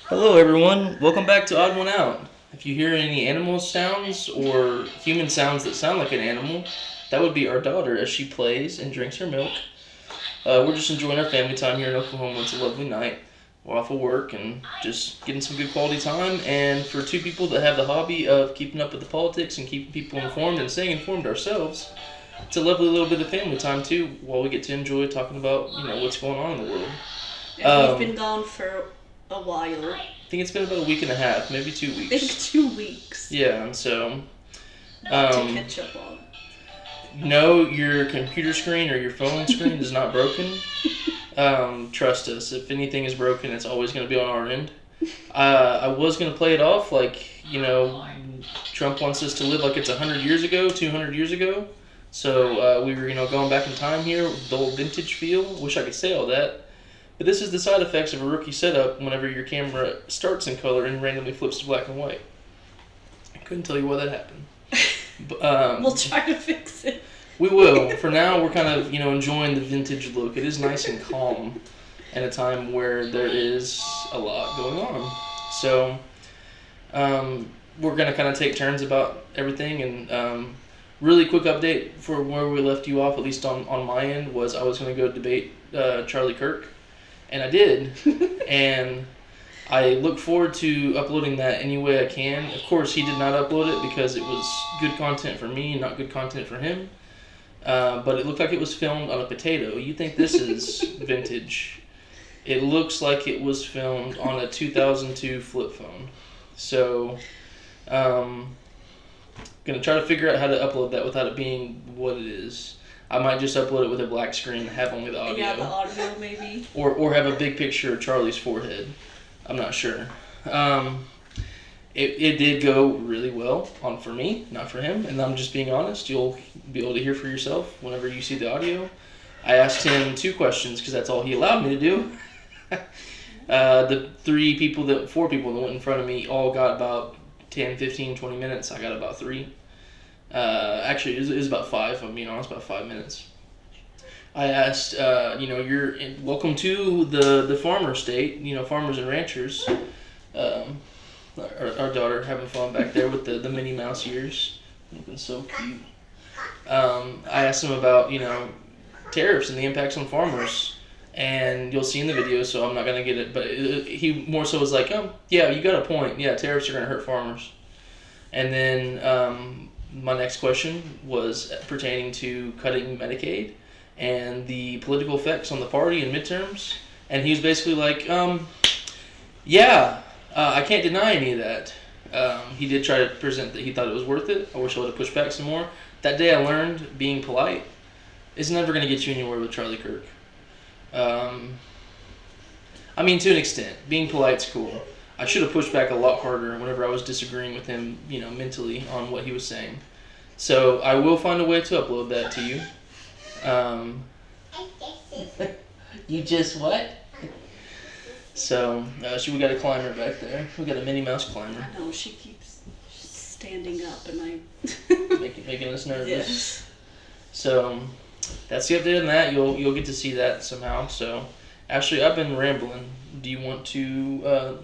Hello, everyone. Welcome back to Odd One Out. If you hear any animal sounds or human sounds that sound like an animal, that would be our daughter as she plays and drinks her milk. We're just enjoying our family time here in Oklahoma. It's a lovely night. We're off of work and just getting some good quality time. And for two people that have the hobby of keeping up with the politics and keeping people informed and staying informed ourselves, it's a lovely little bit of family time too, while we get to enjoy talking about what's going on in the world. And we've been gone for a while. I think it's been about a week and a half, maybe 2 weeks. I think 2 weeks. Yeah, and so to catch up on. no, your computer screen or your phone screen is not broken. Trust us. If anything is broken, it's always going to be on our end. I was going to play it off like, Trump wants us to live like it's 100 years ago, 200 years ago. So we were, going back in time here with the old vintage feel. Wish I could say all that. But this is the side effects of a rookie setup whenever your camera starts in color and randomly flips to black and white. I couldn't tell you why that happened. We'll try to fix it. We will. For now, we're kind of, enjoying the vintage look. It is nice and calm at a time where there is a lot going on. So, we're going to kind of take turns about everything. And really quick update for where we left you off, at least on my end, was I was going to go debate Charlie Kirk. And I did. And I look forward to uploading that any way I can. Of course, he did not upload it because it was good content for me, not good content for him. But it looked like it was filmed on a potato. You think this is vintage. It looks like it was filmed on a 2002 flip phone. So, going to try to figure out how to upload that without it being what it is. I might just upload it with a black screen and have only the audio. Yeah, the audio maybe. Or have a big picture of Charlie's forehead. I'm not sure. It did go really well for me, not for him. And I'm just being honest. You'll be able to hear for yourself whenever you see the audio. I asked him 2 questions because that's all he allowed me to do. The 4 people that went in front of me all got about 10, 15, 20 minutes. I got about 3. Actually, it was about 5. I'm being honest, about 5 minutes. I asked, you're welcome to the farmer state, farmers and ranchers. Our daughter having fun back there with the Minnie Mouse ears, looking so cute. I asked him about, tariffs and the impacts on farmers, and you'll see in the video, so I'm not gonna get it. But he more so was like, oh, yeah, you got a point. Yeah, tariffs are gonna hurt farmers. And then my next question was pertaining to cutting Medicaid and the political effects on the party in midterms. And he was basically like, I can't deny any of that. He did try to present that he thought it was worth it. I wish I would have pushed back some more. That day I learned being polite is never going to get you anywhere with Charlie Kirk. To an extent. Being polite's cool. I should have pushed back a lot harder whenever I was disagreeing with him, mentally on what he was saying. So I will find a way to upload that to you. You just what? So, we got a climber back there. We got a Minnie Mouse climber. I know, she keeps standing up and making us nervous. Yes. So, that's the update on that. You'll get to see that somehow. So, Ashley, I've been rambling. Do you want to,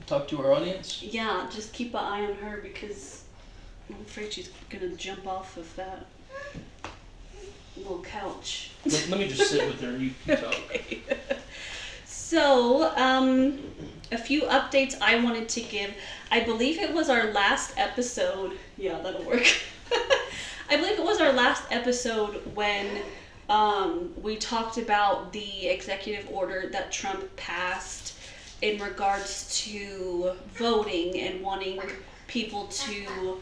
talk to our audience? Yeah, just keep an eye on her because I'm afraid she's going to jump off of that little couch. Let me just sit with her and you can talk. Okay. So, a few updates I wanted to give. I believe it was our last episode. Yeah, that'll work. I believe it was our last episode when we talked about the executive order that Trump passed in regards to voting and wanting people to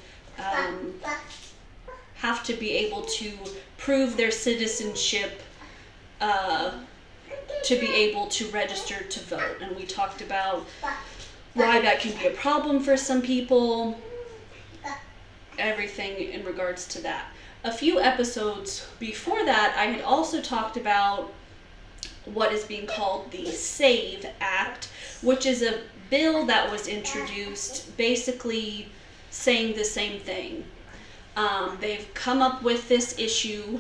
have to be able to prove their citizenship to be able to register to vote. And we talked about why that can be a problem for some people, everything in regards to that. A few episodes before that, I had also talked about what is being called the SAVE Act, which is a bill that was introduced basically saying the same thing. They've come up with this issue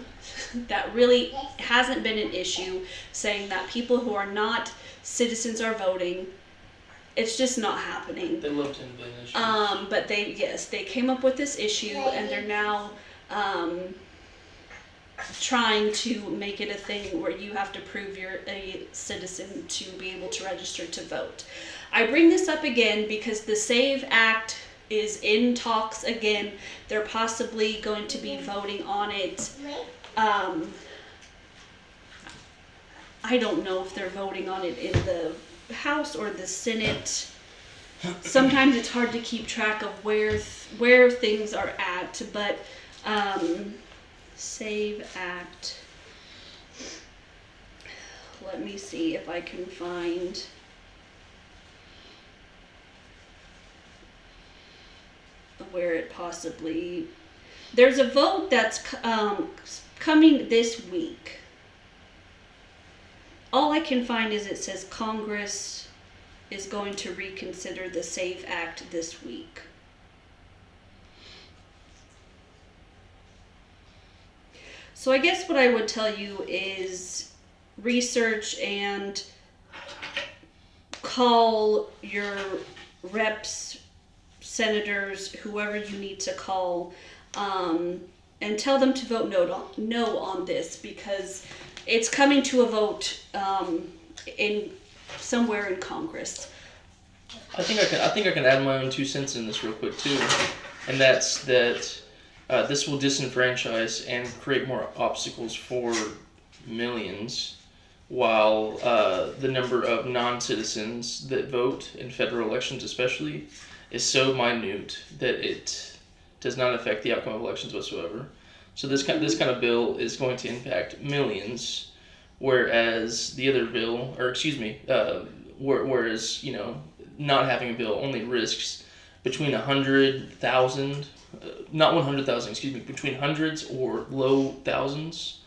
that really hasn't been an issue, saying that people who are not citizens are voting, It's just not happening. They love to invent issues. But they came up with this issue, and they're now trying to make it a thing where you have to prove you're a citizen to be able to register to vote. I bring this up again because the SAVE Act is in talks again. They're possibly going to be voting on it. I don't know if they're voting on it in the House or the Senate. Sometimes it's hard to keep track of where things are at, but SAVE Act. Let me see if I can find. Where it possibly. There's a vote that's coming this week. All I can find is it says Congress is going to reconsider the SAVE Act this week. So I guess what I would tell you is research and call your reps, senators, whoever you need to call, and tell them to vote no on this, because it's coming to a vote in somewhere in Congress. I think I can add my own 2 cents in this real quick too, and that's that this will disenfranchise and create more obstacles for millions, while the number of non-citizens that vote in federal elections especially is so minute that it does not affect the outcome of elections whatsoever. So this kind of bill is going to impact millions, whereas the other bill, whereas not having a bill only risks between 100,000, not 100,000, between hundreds or low thousands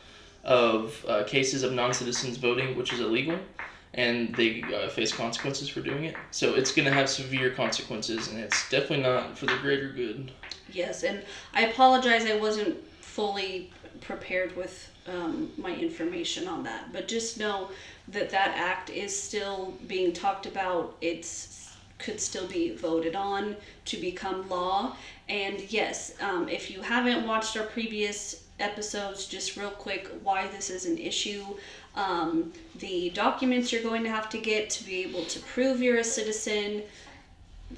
of cases of non-citizens voting, which is illegal, and they face consequences for doing it. So it's going to have severe consequences, and it's definitely not for the greater good. Yes, and I apologize, I wasn't fully prepared with my information on that, but just know that act is still being talked about. Could still be voted on to become law. And yes, if you haven't watched our previous episodes, just real quick, why this is an issue. The documents you're going to have to get to be able to prove you're a citizen,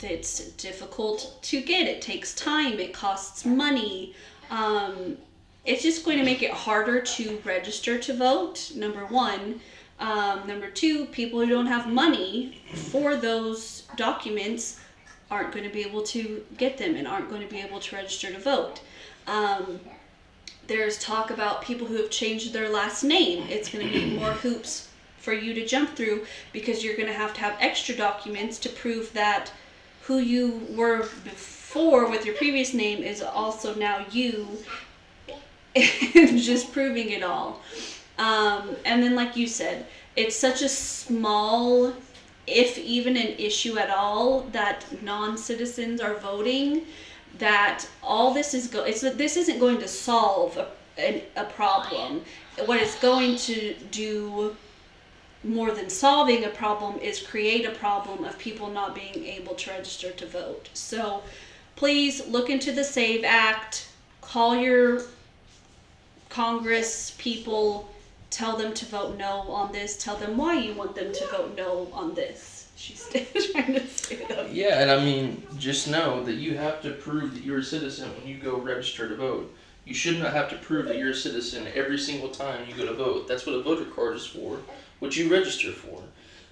it's difficult to get. It takes time. It costs money. It's just going to make it harder to register to vote, number one. Number two, people who don't have money for those documents aren't going to be able to get them and aren't going to be able to register to vote. There's talk about people who have changed their last name. It's going to be more hoops for you to jump through, because you're going to have extra documents to prove that who you were before with your previous name is also now you, just proving it all. And then, like you said, it's such a small, if even an issue at all, that non-citizens are voting, that all this is this isn't going to solve a problem. What it's going to do, more than solving a problem, is create a problem of people not being able to register to vote. So please look into the SAVE Act, call your Congress people, tell them to vote no on this, tell them why you want them to vote no on this. She's trying to say that. Yeah, and I mean, just know that you have to prove that you're a citizen when you go register to vote. You should not have to prove that you're a citizen every single time you go to vote. That's what a voter card is for, what you register for.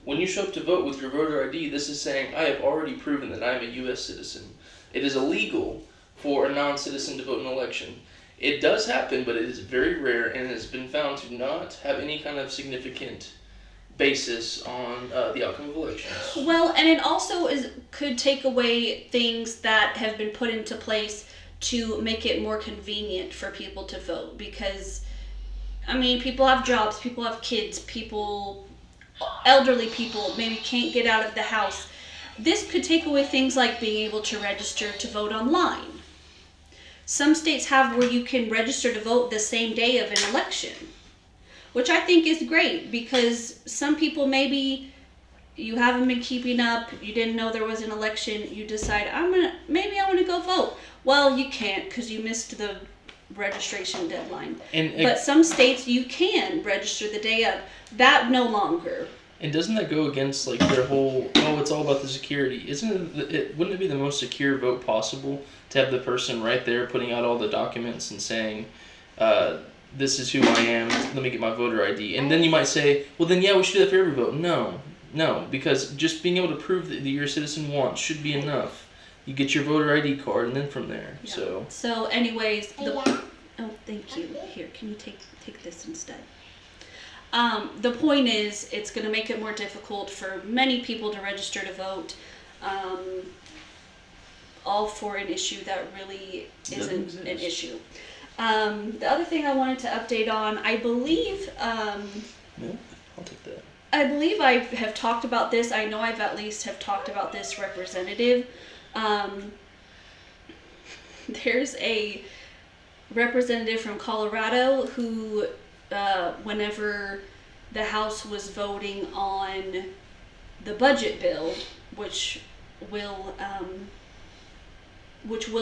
When you show up to vote with your voter ID, this is saying, I have already proven that I am a U.S. citizen. It is illegal for a non-citizen to vote in an election. It does happen, but it is very rare, and it has been found to not have any kind of significant basis on the outcome of elections. Well, and it also could take away things that have been put into place to make it more convenient for people to vote, because, I mean, people have jobs, people have kids, elderly people maybe can't get out of the house. This could take away things like being able to register to vote online. Some states have where you can register to vote the same day of an election, which I think is great, because some people maybe you haven't been keeping up, you didn't know there was an election, you decide, maybe I want to go vote. Well, you can't because you missed the registration deadline. But some states you can register the day of. That no longer. And doesn't that go against like their whole, it's all about the security? Wouldn't it be the most secure vote possible to have the person right there putting out all the documents and saying, this is who I am, let me get my voter ID. And then you might say, well then yeah, we should do that for every vote. No, because just being able to prove that you're a citizen once should be enough. You get your voter ID card and then from there. Yeah. So anyways, thank you. Here, can you take this instead? The point is, it's going to make it more difficult for many people to register to vote, all for an issue that really isn't an issue. The other thing I wanted to update on, I believe... I'll take that. I believe I have talked about this. I know I've at least have talked about this representative. There's a representative from Colorado who, whenever the House was voting on the budget bill, which will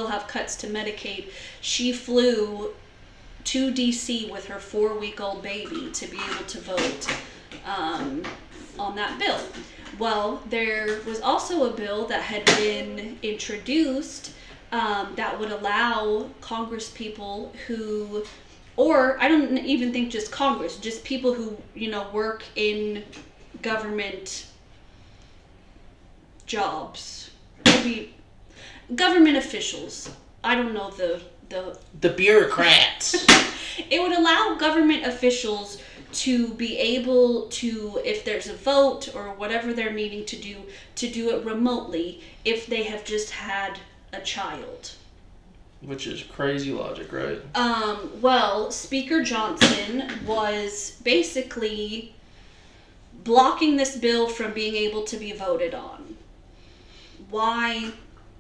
have cuts to Medicaid, she flew to DC with her 4-week-old baby to be able to vote on that bill. Well, there was also a bill that had been introduced that would allow Congress people who, or I don't even think just Congress, just people who, work in government jobs, maybe government officials. I don't know the bureaucrats. It would allow government officials to be able to, if there's a vote or whatever they're needing to do it remotely if they have just had a child. Which is crazy logic, right? Well, Speaker Johnson was basically blocking this bill from being able to be voted on. Why?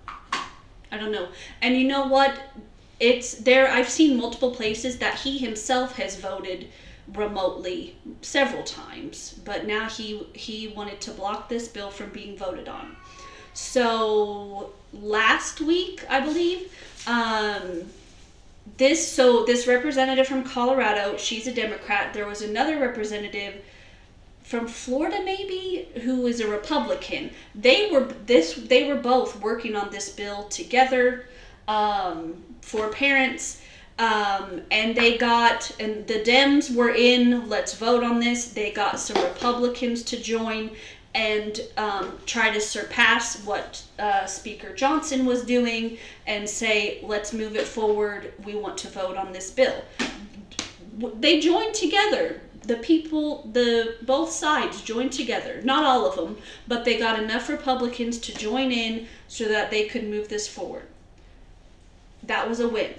I don't know. And you know what? It's there. I've seen multiple places that he himself has voted remotely several times, but now he wanted to block this bill from being voted on. So last week, I believe, this representative from Colorado, she's a Democrat. There was another representative from Florida, maybe, who is a Republican. They were both working on this bill together for parents. And the Dems were in, let's vote on this. They got some Republicans to join and try to surpass what Speaker Johnson was doing and say, let's move it forward. We want to vote on this bill. They joined together. Both sides joined together. Not all of them, but they got enough Republicans to join in so that they could move this forward. That was a win.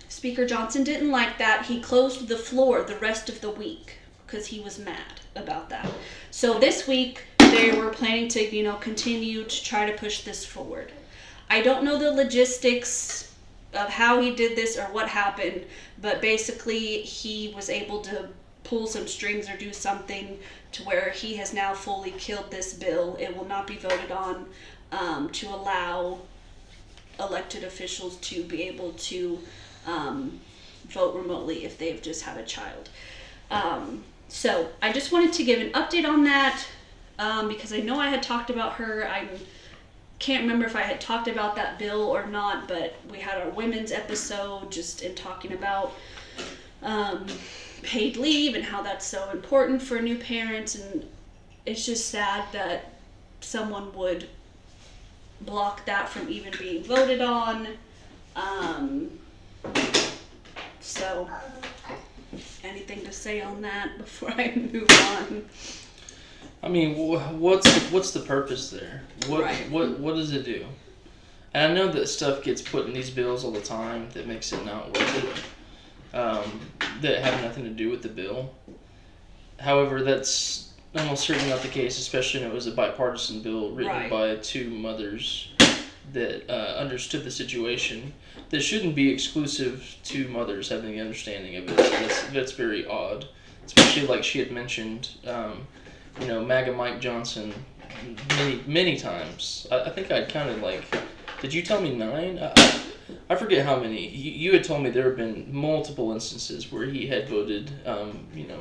Speaker Johnson didn't like that. He closed the floor the rest of the week because he was mad about that. So this week they were planning to, continue to try to push this forward. I don't know the logistics of how he did this or what happened, but basically he was able to pull some strings or do something to where he has now fully killed this bill. It will not be voted on to allow elected officials to be able to vote remotely if they've just had a child. So I just wanted to give an update on that because I know I had talked about her. I can't remember if I had talked about that bill or not, but we had our women's episode just in talking about paid leave and how that's so important for new parents, and it's just sad that someone would block that from even being voted on. So, anything to say on that before I move on? I mean, what's the purpose there? What does it do? And I know that stuff gets put in these bills all the time that makes it not worth it. That have nothing to do with the bill. However, that's almost certainly not the case, especially when it was a bipartisan bill written by two mothers that understood the situation. That shouldn't be exclusive to mothers having the understanding of it. That's very odd. Especially like she had mentioned, MAGA Mike Johnson many times. I think I'd counted did you tell me 9? I forget how many. You had told me there have been multiple instances where he had voted,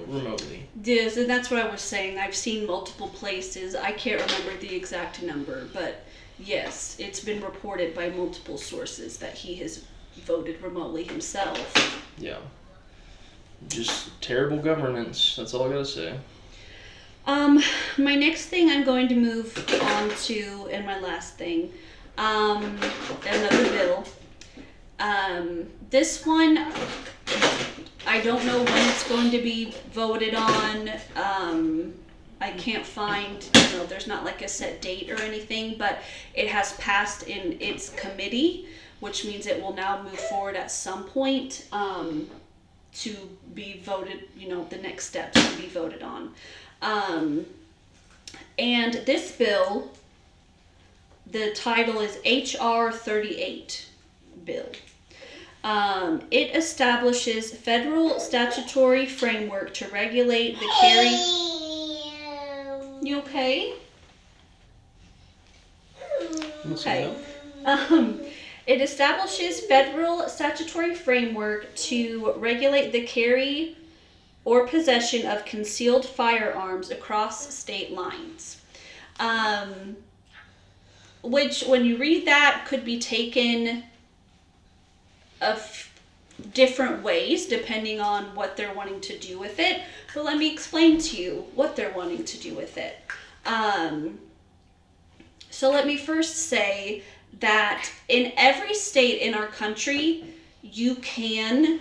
remotely. Yes, and that's what I was saying. I've seen multiple places. I can't remember the exact number, but yes, it's been reported by multiple sources that he has voted remotely himself. Yeah. Just terrible governance. That's all I gotta say. My next thing I'm going to move on to, and my last thing, another bill. This one, I don't know when it's going to be voted on. I can't find, there's not like a set date or anything, but it has passed in its committee, which means it will now move forward at some point, to be voted, the next steps to be voted on. And this bill, the title is H.R. 38 bill. It establishes federal statutory framework to regulate the carry. You okay? Okay. It establishes federal statutory framework to regulate the carry or possession of concealed firearms across state lines. Which, when you read that, could be taken of different ways depending on what they're wanting to do with it. But let me explain to you what they're wanting to do with it. So let me first say that in every state in our country, you can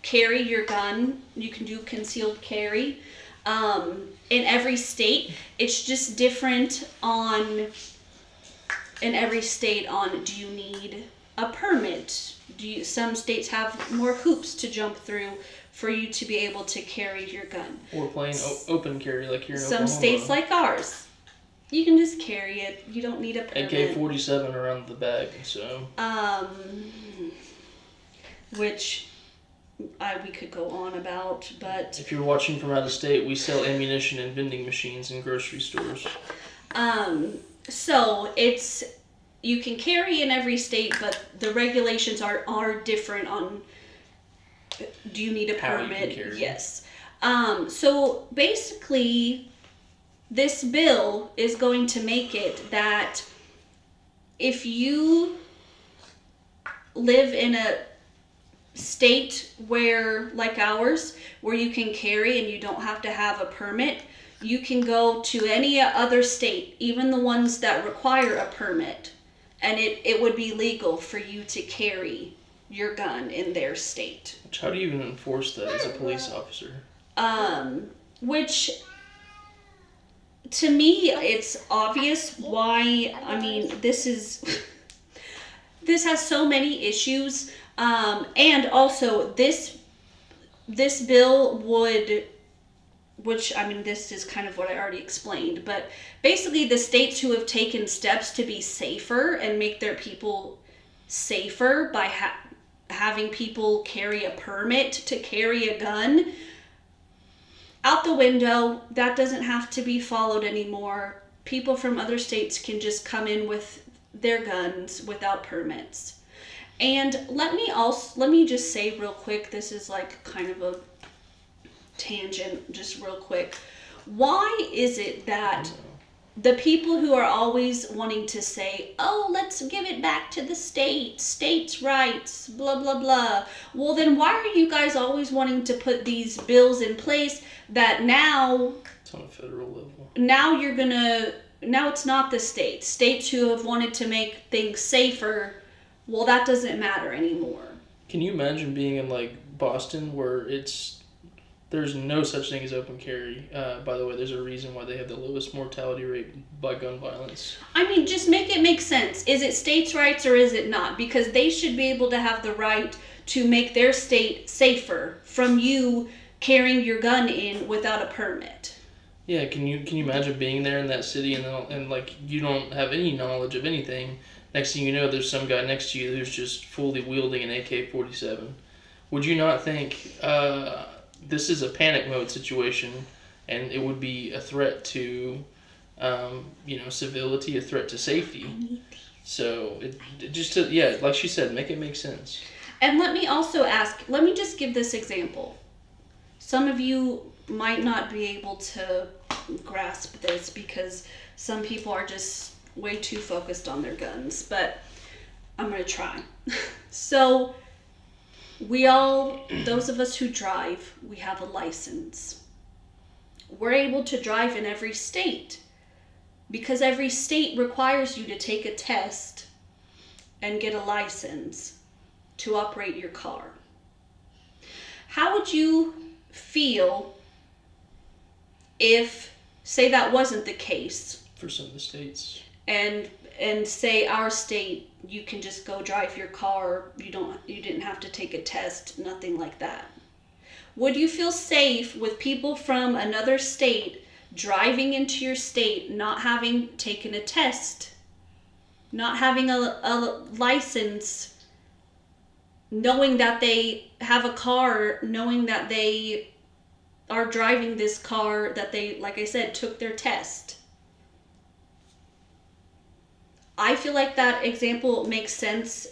carry your gun. You can do concealed carry. In every state, it's just different in every state on, do you need a permit? Some states have more hoops to jump through for you to be able to carry your gun. Or plain open carry like here in Some Oklahoma. states like ours, you can just carry it. You don't need a permit. AK-47 around the bag, so. Which we could go on about, but. If you're watching from out of state, we sell ammunition in vending machines in grocery stores. So you can carry in every state, but the regulations are different on, do you need a permit? How you can carry. Yes. So basically, this bill is going to make it that if you live in a state like ours, where you can carry and you don't have to have a permit, you can go to any other state, even the ones that require a permit, and it would be legal for you to carry your gun in their state. How do you even enforce that as a police officer? Which, to me, it's obvious why. I mean, this has so many issues, and also this bill would. Which, I mean, this is kind of what I already explained, but basically the states who have taken steps to be safer and make their people safer by having people carry a permit to carry a gun, out the window. That doesn't have to be followed anymore. People from other states can just come in with their guns without permits. And let me just say real quick, this is like kind of a tangent, just real quick. Why is it that the people who are always wanting to say, oh, let's give it back to the states' rights, blah, blah, blah. Well, then why are you guys always wanting to put these bills in place that now... It's on a federal level. Now it's not the states. States who have wanted to make things safer, well, that doesn't matter anymore. Can you imagine being in, Boston where there's no such thing as open carry? By the way, there's a reason why they have the lowest mortality rate by gun violence. I mean, just make it make sense. Is it states' rights or is it not? Because they should be able to have the right to make their state safer from you carrying your gun in without a permit. Yeah, can you imagine being there in that city and you don't have any knowledge of anything? Next thing you know, there's some guy next to you who's just fully wielding an AK-47. Would you not think this is a panic mode situation, and it would be a threat to, civility, a threat to safety. So it just to, yeah, like she said, make it make sense. And let me also ask, let me just give this example. Some of you might not be able to grasp this because some people are just way too focused on their guns, but I'm going to try. So, those of us who drive, we have a license. We're able to drive in every state because every state requires you to take a test and get a license to operate your car. How would you feel if, say that wasn't the case? For some of the states. And say our state, you can just go drive your car, you didn't have to take a test, nothing like that. Would you feel safe with people from another state driving into your state, not having taken a test, not having a license, knowing that they have a car, knowing that they are driving this car, that they, like I said, took their test? I feel like that example makes sense.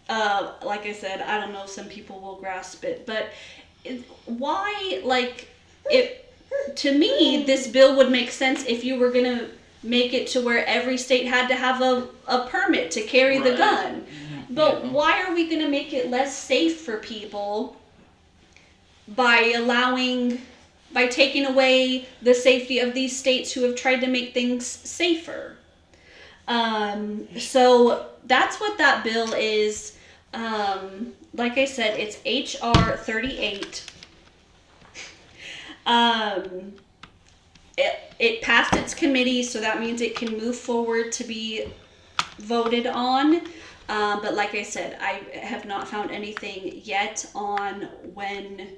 Like I said, I don't know, some people will grasp it, but why, to me, this bill would make sense if you were going to make it to where every state had to have a permit to carry the gun. But why are we going to make it less safe for people by taking away the safety of these states who have tried to make things safer? So that's what that bill is. Like I said, it's HR 38. It passed its committee, so that means it can move forward to be voted on. But like I said, I have not found anything yet on when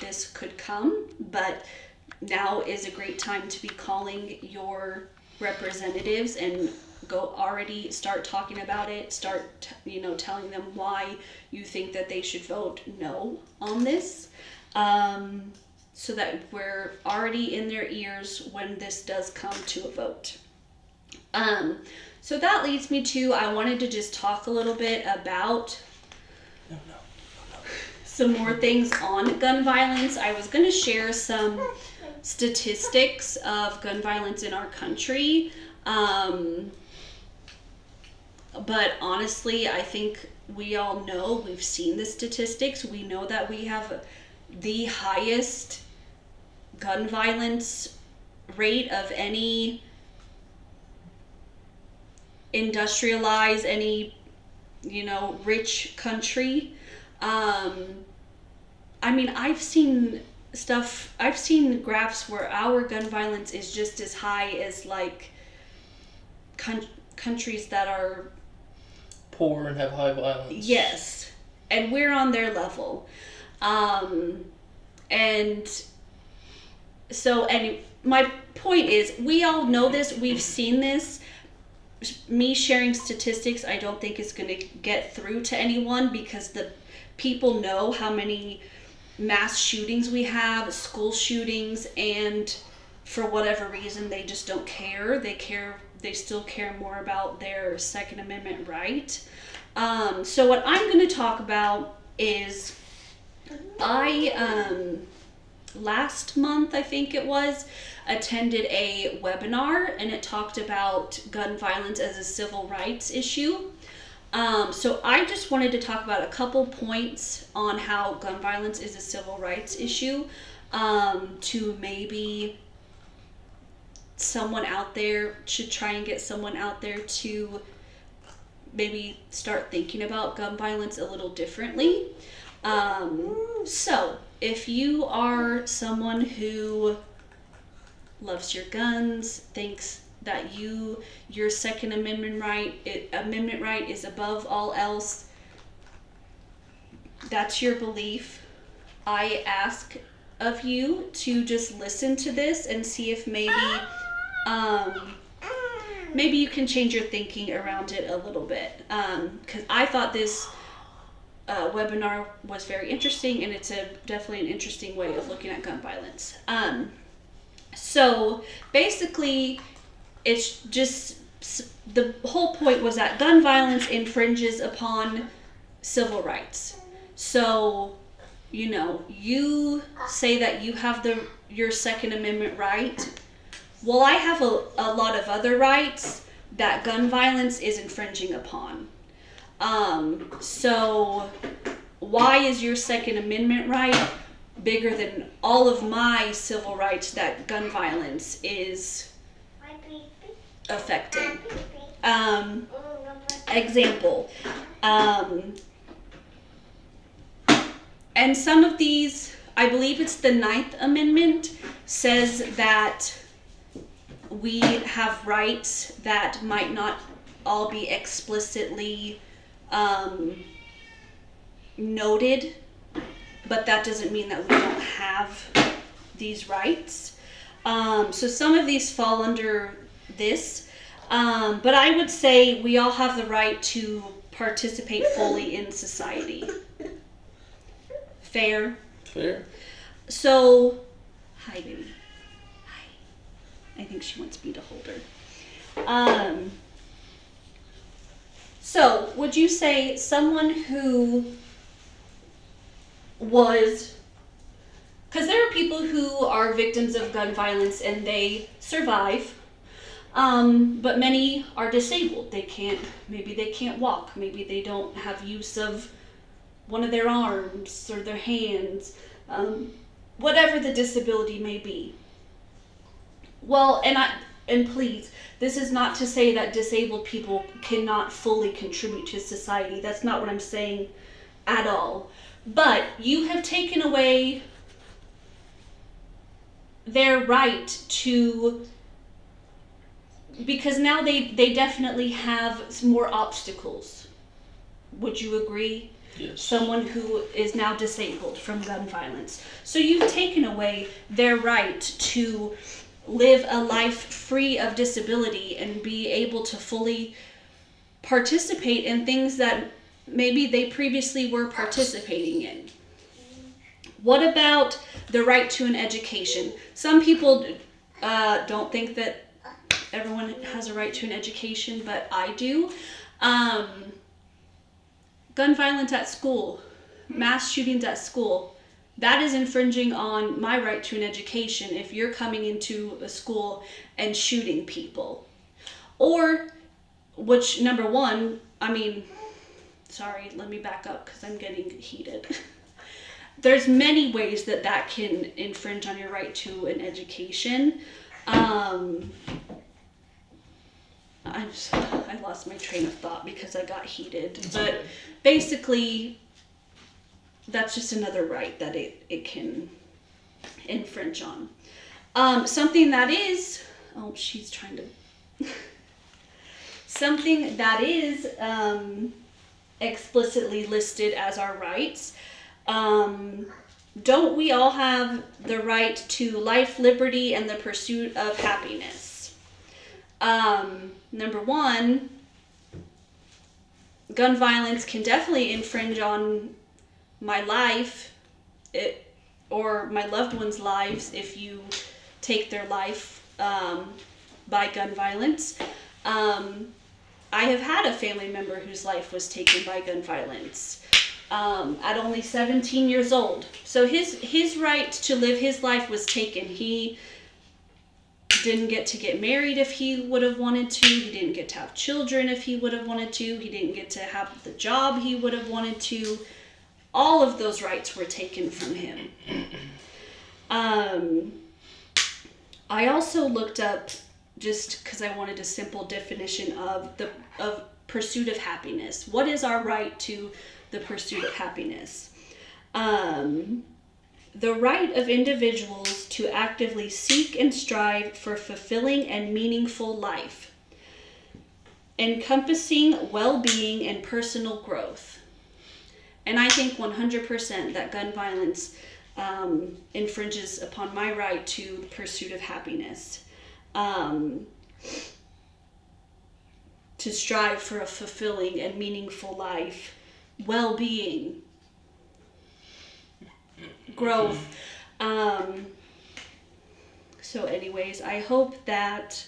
this could come, but now is a great time to be calling your representatives and already start talking about it, start telling them why you think that they should vote no on this, so that we're already in their ears when this does come to a vote. So that leads me to, I wanted to just talk a little bit about some more things on gun violence. I was going to share some statistics of gun violence in our country. But honestly, I think we all know, we've seen the statistics. We know that we have the highest gun violence rate of any industrialized, any, rich country. I've seen graphs where our gun violence is just as high as countries that are poor and have high violence. Yes, and we're on their level. And so, my point is, we all know this, we've seen this. Me sharing statistics, I don't think is going to get through to anyone because the people know how many mass shootings we have, school shootings, and for whatever reason, they just don't care. They still care more about their Second Amendment right. So what I'm going to talk about is, last month, I think it was, attended a webinar, and it talked about gun violence as a civil rights issue. So I just wanted to talk about a couple points on how gun violence is a civil rights issue, to maybe someone out there, should try and get someone out there to maybe start thinking about gun violence a little differently. So if you are someone who loves your guns, thinks that your Second Amendment right is above all else, that's your belief, I ask of you to just listen to this and see if maybe you can change your thinking around it a little bit. Because I thought this webinar was very interesting, and it's definitely an interesting way of looking at gun violence. So basically, it's just the whole point was that gun violence infringes upon civil rights. So, you say that you have your Second Amendment right. Well, I have a lot of other rights that gun violence is infringing upon. So why is your Second Amendment right bigger than all of my civil rights that gun violence is affecting? Example. And some of these, I believe it's the 9th Amendment, says that we have rights that might not all be explicitly noted, but that doesn't mean that we don't have these rights. So some of these fall under this, but I would say we all have the right to participate fully in society. Fair? Fair. So, hi baby. Hi. I think she wants me to hold her. So, would you say someone who was, because there are people who are victims of gun violence and they survive, but many are disabled. Maybe they can't walk, maybe they don't have use of one of their arms or their hands, whatever the disability may be. Well, and please, this is not to say that disabled people cannot fully contribute to society. That's not what I'm saying at all. But you have taken away their right to, because now they definitely have some more obstacles. Would you agree? Yes. Someone who is now disabled from gun violence. So you've taken away their right to live a life free of disability and be able to fully participate in things that maybe they previously were participating in. What about the right to an education? Some people don't think that everyone has a right to an education, but I do. Gun violence at school, mass shootings at school, that is infringing on my right to an education if you're coming into a school and shooting people. Or, which, number one, sorry, let me back up because I'm getting heated. There's many ways that can infringe on your right to an education. I lost my train of thought because I got heated. But basically, that's just another right that it can infringe on. Something that is, she's trying to, something that is explicitly listed as our rights. Don't we all have the right to life, liberty, and the pursuit of happiness? Number one, gun violence can definitely infringe on my life or my loved ones' lives if you take their life by gun violence. I have had a family member whose life was taken by gun violence at only 17 years old. So his right to live his life was taken. He didn't get to get married if he would have wanted to. He didn't get to have children if he would have wanted to. He didn't get to have the job he would have wanted to. All of those rights were taken from him. I also looked up, just because I wanted a simple definition of pursuit of happiness. What is our right to the pursuit of happiness? The right of individuals to actively seek and strive for fulfilling and meaningful life, encompassing well-being and personal growth. And I think 100% that gun violence infringes upon my right to the pursuit of happiness, to strive for a fulfilling and meaningful life, well-being, growth. So anyways, I hope that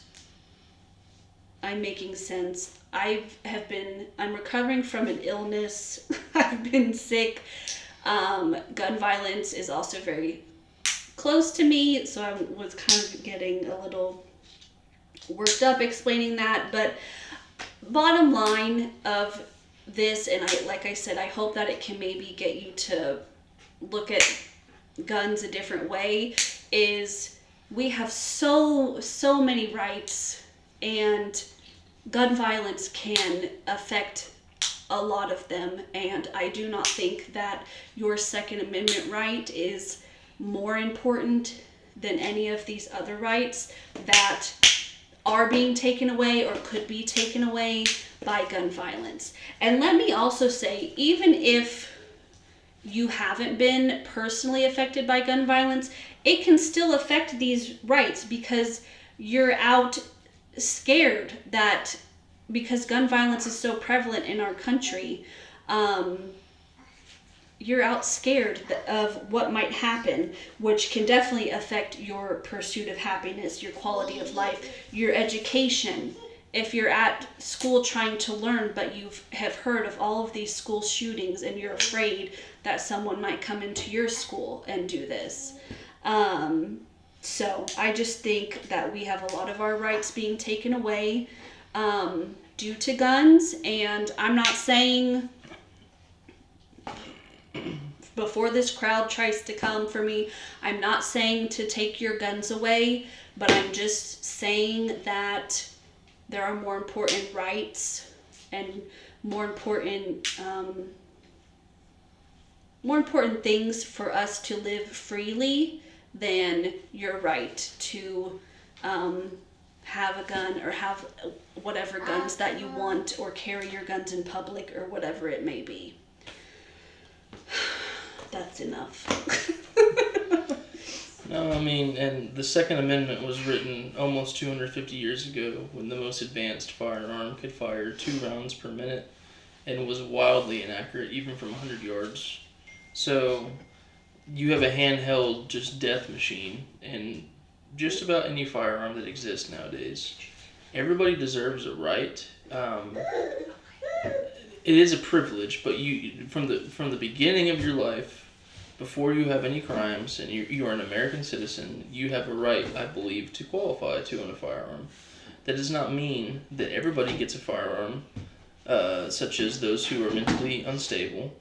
I'm making sense. I'm recovering from an illness. I've been sick. Gun violence is also very close to me, so I was kind of getting a little worked up explaining that. But bottom line of this, and like I said, I hope that it can maybe get you to look at guns a different way, is we have so many rights, and gun violence can affect a lot of them, and I do not think that your Second Amendment right is more important than any of these other rights that are being taken away or could be taken away by gun violence. And let me also say, even if you haven't been personally affected by gun violence, it can still affect these rights because you're out scared that because gun violence is so prevalent in our country, you're out scared of what might happen, which can definitely affect your pursuit of happiness, your quality of life, your education. If you're at school trying to learn, but you have heard of all of these school shootings and you're afraid that someone might come into your school and do this. So I just think that we have a lot of our rights being taken away due to guns, and I'm not saying before this crowd tries to come for me, I'm not saying to take your guns away, but I'm just saying that there are more important rights and more important things for us to live freely than your right to have a gun or have whatever guns that you want or carry your guns in public or whatever it may be. That's enough. No, I mean, and the Second Amendment was written almost 250 years ago when the most advanced firearm could fire 2 rounds per minute and was wildly inaccurate even from 100 yards. So you have a handheld just death machine in just about any firearm that exists nowadays. Everybody deserves a right. It is a privilege, but you from the beginning of your life, before you have any crimes and you are an American citizen, you have a right, I believe, to qualify to own a firearm. That does not mean that everybody gets a firearm, such as those who are mentally unstable.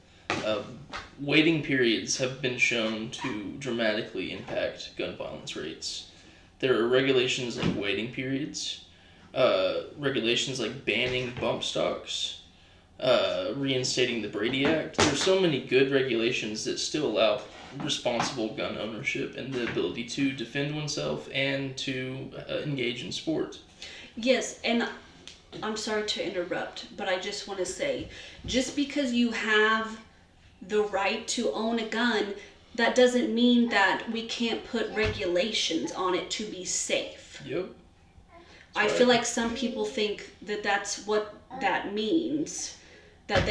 Waiting periods have been shown to dramatically impact gun violence rates. There are regulations like waiting periods, regulations like banning bump stocks, reinstating the Brady Act. There's so many good regulations that still allow responsible gun ownership and the ability to defend oneself and to engage in sport. Yes, and I'm sorry to interrupt, but I just want to say, just because you have the right to own a gun, that doesn't mean that we can't put regulations on it to be safe. Yep. I feel like some people think that that's what that means. That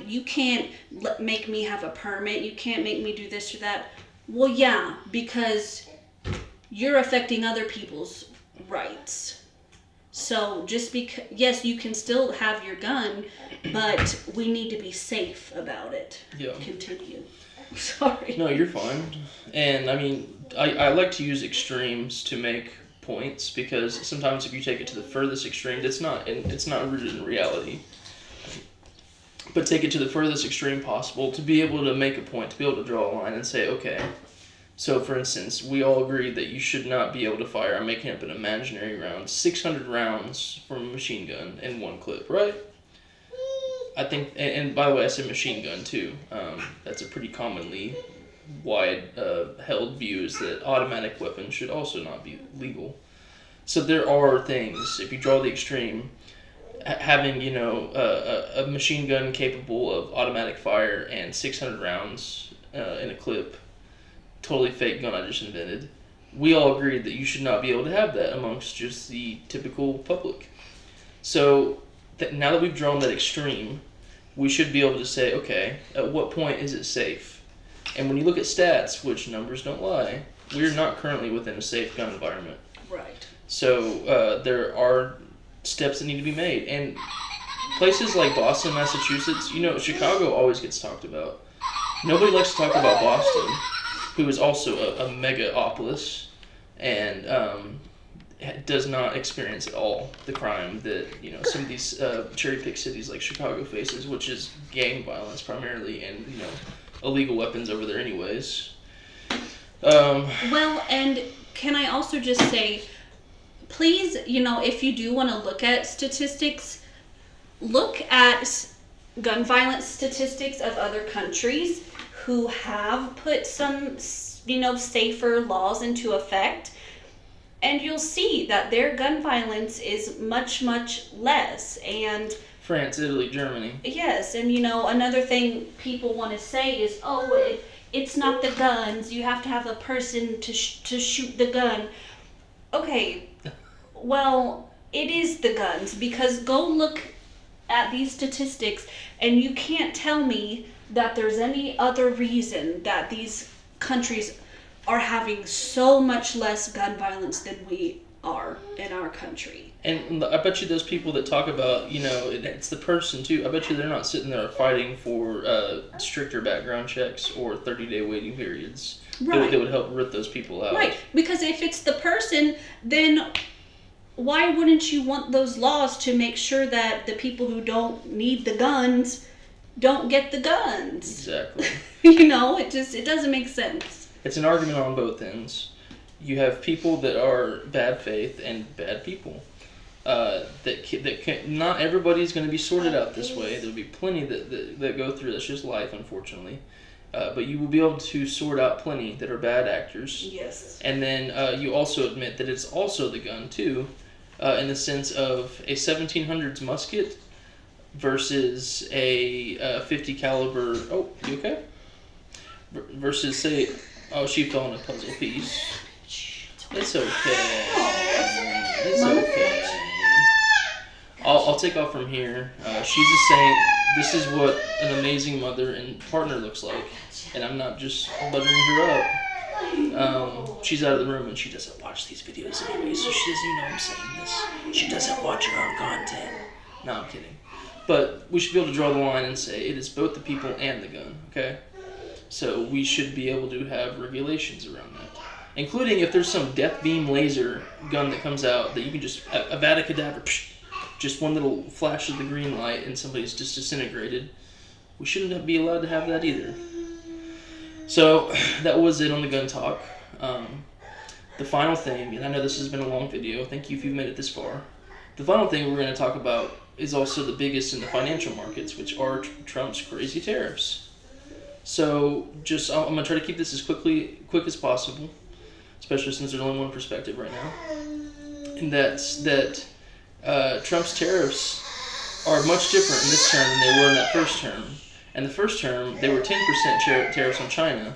you can't make me have a permit, you can't make me do this or that. Well, yeah, because you're affecting other people's rights. So just because, yes, you can still have your gun, but we need to be safe about it. Yeah. Continue. Sorry. No, you're fine. And I mean, I like to use extremes to make points because sometimes if you take it to the furthest extreme, it's not rooted in reality. But take it to the furthest extreme possible to be able to make a point, to be able to draw a line and say, okay, so for instance, we all agree that you should not be able to fire, I'm making up an imaginary round, 600 rounds from a machine gun in one clip, right? I think, and by the way, I said machine gun too. That's a pretty commonly wide held view, is that automatic weapons should also not be legal. So there are things, if you draw the extreme, having, a machine gun capable of automatic fire and 600 rounds in a clip, totally fake gun I just invented, we all agreed that you should not be able to have that amongst just the typical public. So now that we've drawn that extreme, we should be able to say, okay, at what point is it safe? And when you look at stats, which numbers don't lie, we're not currently within a safe gun environment. Right. So there are steps that need to be made. And places like Boston, Massachusetts, Chicago always gets talked about. Nobody likes to talk about Boston, who is also a megapolis and does not experience at all the crime that some of these cherry-picked cities like Chicago faces, which is gang violence primarily and illegal weapons over there anyways. Well, and can I also just say, please, if you do want to look at statistics, look at gun violence statistics of other countries who have put some, safer laws into effect. And you'll see that their gun violence is much, much less. And France, Italy, Germany. yes, and another thing people want to say is, it's not the guns. You have to have a person to shoot the gun. Okay, well, it is the guns, because go look at these statistics and you can't tell me that there's any other reason that these countries are having so much less gun violence than we are in our country. And I bet you those people that talk about, it's the person too, I bet you they're not sitting there fighting for stricter background checks or 30-day waiting periods. Right. That would help root those people out. Right, because if it's the person, then why wouldn't you want those laws to make sure that the people who don't need the guns don't get the guns? Exactly. It doesn't make sense. It's an argument on both ends. You have people that are bad faith and bad people. Not everybody's going to be sorted out this way. There'll be plenty that go through. That's just life, unfortunately. But you will be able to sort out plenty that are bad actors. Yes. And then you also admit that it's also the gun too, in the sense of a 1700s musket versus a 50 caliber. Oh, you okay? Versus say. Oh, she fell in a puzzle piece. It's okay. It's okay. I'll take off from here. She's a saint. This is what an amazing mother and partner looks like. And I'm not just buttering her up. She's out of the room and she doesn't watch these videos anyway, so she doesn't even know I'm saying this. She doesn't watch her own content. No, I'm kidding. But we should be able to draw the line and say it is both the people and the gun, okay? So we should be able to have regulations around that. Including if there's some death beam laser gun that comes out that you can just, Avada Kedavra, just one little flash of the green light and somebody's just disintegrated. We shouldn't be allowed to have that either. So that was it on the gun talk. The final thing, and I know this has been a long video, thank you if you've made it this far. The final thing we're going to talk about is also the biggest in the financial markets, which are Trump's crazy tariffs. So I'm going to try to keep this as quick as possible, especially since there's only one perspective right now. And that's that Trump's tariffs are much different in this term than they were in that first term. In the first term, they were 10% tariffs on China.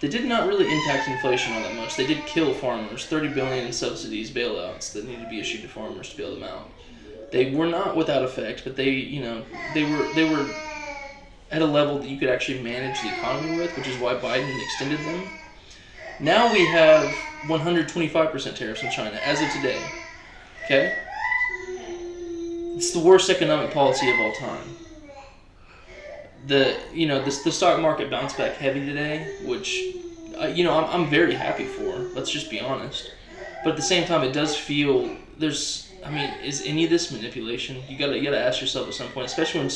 They did not really impact inflation all that much. They did kill farmers, $30 billion in subsidies, bailouts that needed to be issued to farmers to bail them out. They were not without effect, but they were at a level that you could actually manage the economy with, which is why Biden extended them. Now we have 125% tariffs on China as of today. Okay? It's the worst economic policy of all time. The stock market bounced back heavy today, which I'm very happy for. Let's just be honest. But at the same time, it does feel is any of this manipulation? You gotta ask yourself at some point, especially when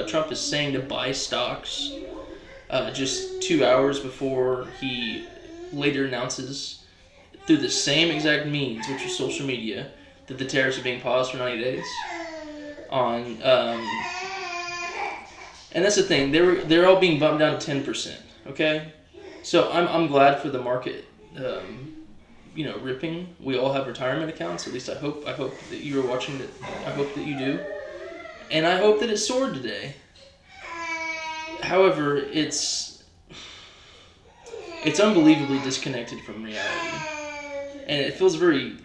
Trump is saying to buy stocks just 2 hours before he later announces through the same exact means, which is social media, that the tariffs are being paused for 90 days. And that's the thing, they're all being bumped down to 10%. Okay, so I'm glad for the market. Ripping. We all have retirement accounts. At least I hope that you are watching that. I hope that you do, and I hope that it soared today. However, it's unbelievably disconnected from reality, and it feels very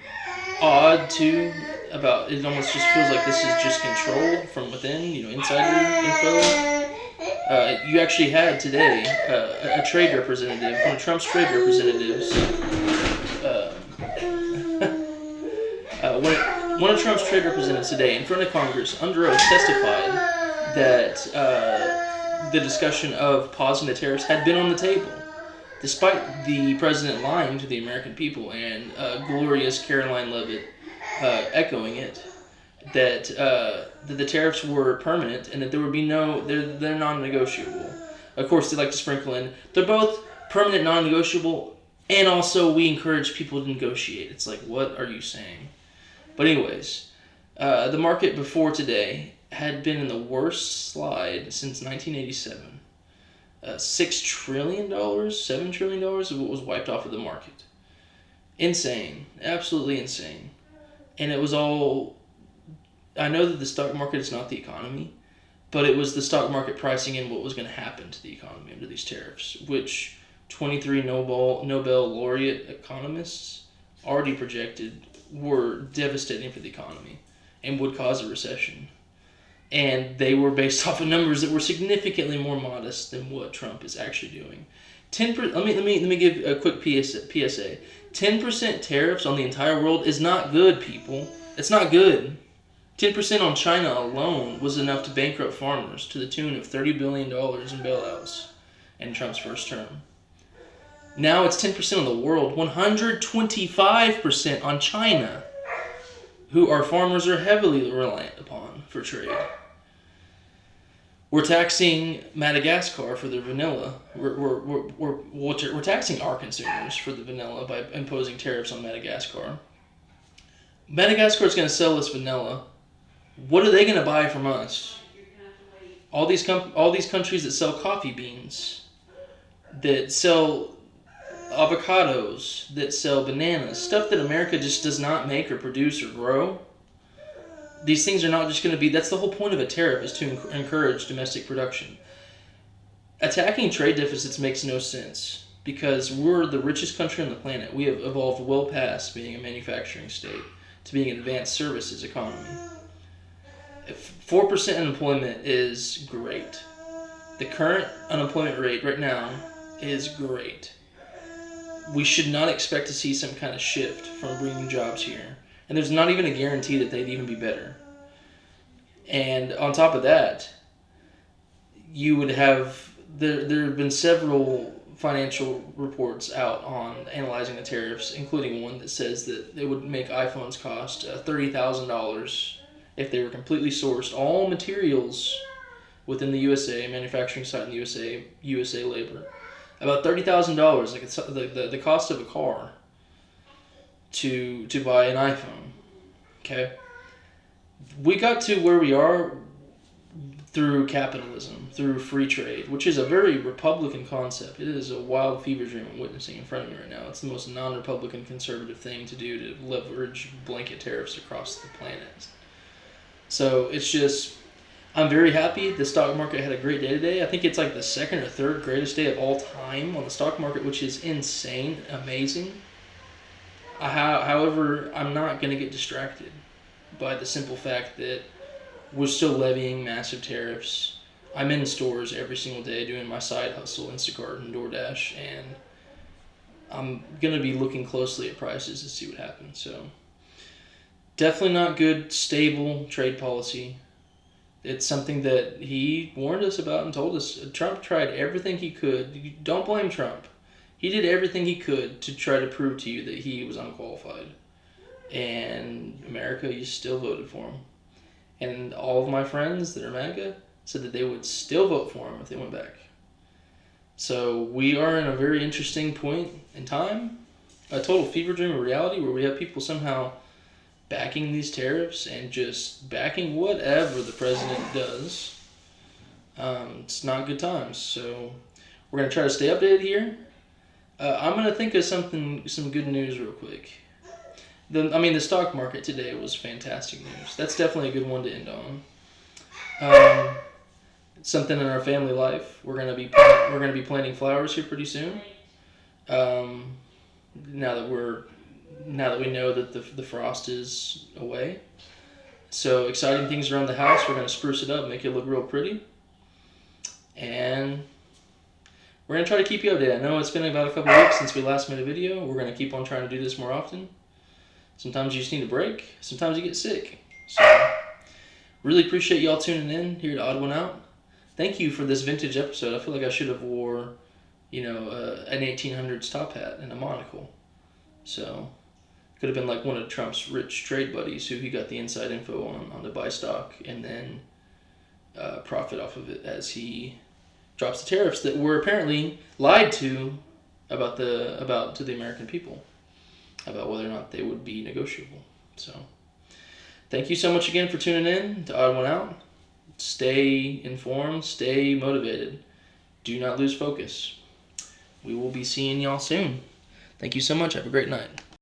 odd too. about it almost just feels like this is just control from within, insider info. You actually had today a trade representative, one of Trump's trade representatives. One of Trump's trade representatives today in front of Congress under oath testified that the discussion of pausing the tariffs had been on the table, despite the president lying to the American people and glorious Caroline Leavitt echoing it, that the tariffs were permanent and that there would be they're non-negotiable. Of course, they like to sprinkle in, they're both permanent, non-negotiable, and also we encourage people to negotiate. It's like, what are you saying? But anyways, the market before today had been in the worst slide since 1987. $6 trillion, $7 trillion of what was wiped off of the market. Insane. Absolutely insane. And it was all... I know that the stock market is not the economy, but it was the stock market pricing in what was going to happen to the economy under these tariffs, which 23 Nobel laureate economists already projected were devastating for the economy and would cause a recession. And they were based off of numbers that were significantly more modest than what Trump is actually doing. Let me give a quick PSA. 10% tariffs on the entire world is not good, people. It's not good. 10% on China alone was enough to bankrupt farmers to the tune of $30 billion in bailouts in Trump's first term. Now it's 10% on the world, 125% on China, who our farmers are heavily reliant upon for trade. We're taxing Madagascar for their vanilla. We're taxing our consumers for the vanilla by imposing tariffs on Madagascar. Madagascar is going to sell us vanilla. What are they going to buy from us? All these countries that sell coffee beans, that sell avocados, that sell bananas, stuff that America just does not make or produce or grow. These things are not just going to be... That's the whole point of a tariff, is to encourage domestic production. Attacking trade deficits makes no sense because we're the richest country on the planet. We have evolved well past being a manufacturing state to being an advanced services economy. 4% unemployment is great. The current unemployment rate right now is great. We should not expect to see some kind of shift from bringing jobs here. And there's not even a guarantee that they'd even be better. And on top of that, you would have... There have been several financial reports out on analyzing the tariffs, including one that says that it would make iPhones cost $30,000 if they were completely sourced. All materials within the USA, manufacturing site in the USA labor. About $30,000, like it's the cost of a car to buy an iPhone. Okay? We got to where we are through capitalism, through free trade, which is a very Republican concept. It is a wild fever dream I'm witnessing in front of me right now. It's the most non-Republican conservative thing to do, to leverage blanket tariffs across the planet. So it's just... I'm very happy the stock market had a great day today. I think it's like the second or third greatest day of all time on the stock market, which is insane, amazing. However, I'm not going to get distracted by the simple fact that we're still levying massive tariffs. I'm in stores every single day doing my side hustle, Instacart and DoorDash, and I'm going to be looking closely at prices to see what happens. So definitely not good, stable trade policy. It's something that he warned us about and told us. Trump tried everything he could. Don't blame Trump. He did everything he could to try to prove to you that he was unqualified. And America, you still voted for him. And all of my friends that are MAGA said that they would still vote for him if they went back. So we are in a very interesting point in time. A total fever dream of reality where we have people somehow backing these tariffs and just backing whatever the president does. It's not good times. So we're going to try to stay updated here. I'm going to think of some good news real quick. The stock market today was fantastic news. That's definitely a good one to end on. Something in our family life. We're going to be planting flowers here pretty soon. Now that we're now that we know that the frost is away. So exciting things around the house. We're going to spruce it up, make it look real pretty. And we're going to try to keep you updated. I know it's been about a couple weeks since we last made a video. We're going to keep on trying to do this more often. Sometimes you just need a break. Sometimes you get sick. So really appreciate y'all tuning in here to Odd One Out. Thank you for this vintage episode. I feel like I should have wore, an 1800s top hat and a monocle. So could have been like one of Trump's rich trade buddies who he got the inside info on to buy stock and then profit off of it as he drops the tariffs that were apparently lied to about to the American people about whether or not they would be negotiable. So thank you so much again for tuning in to Odd One Out. Stay informed, stay motivated. Do not lose focus. We will be seeing y'all soon. Thank you so much. Have a great night.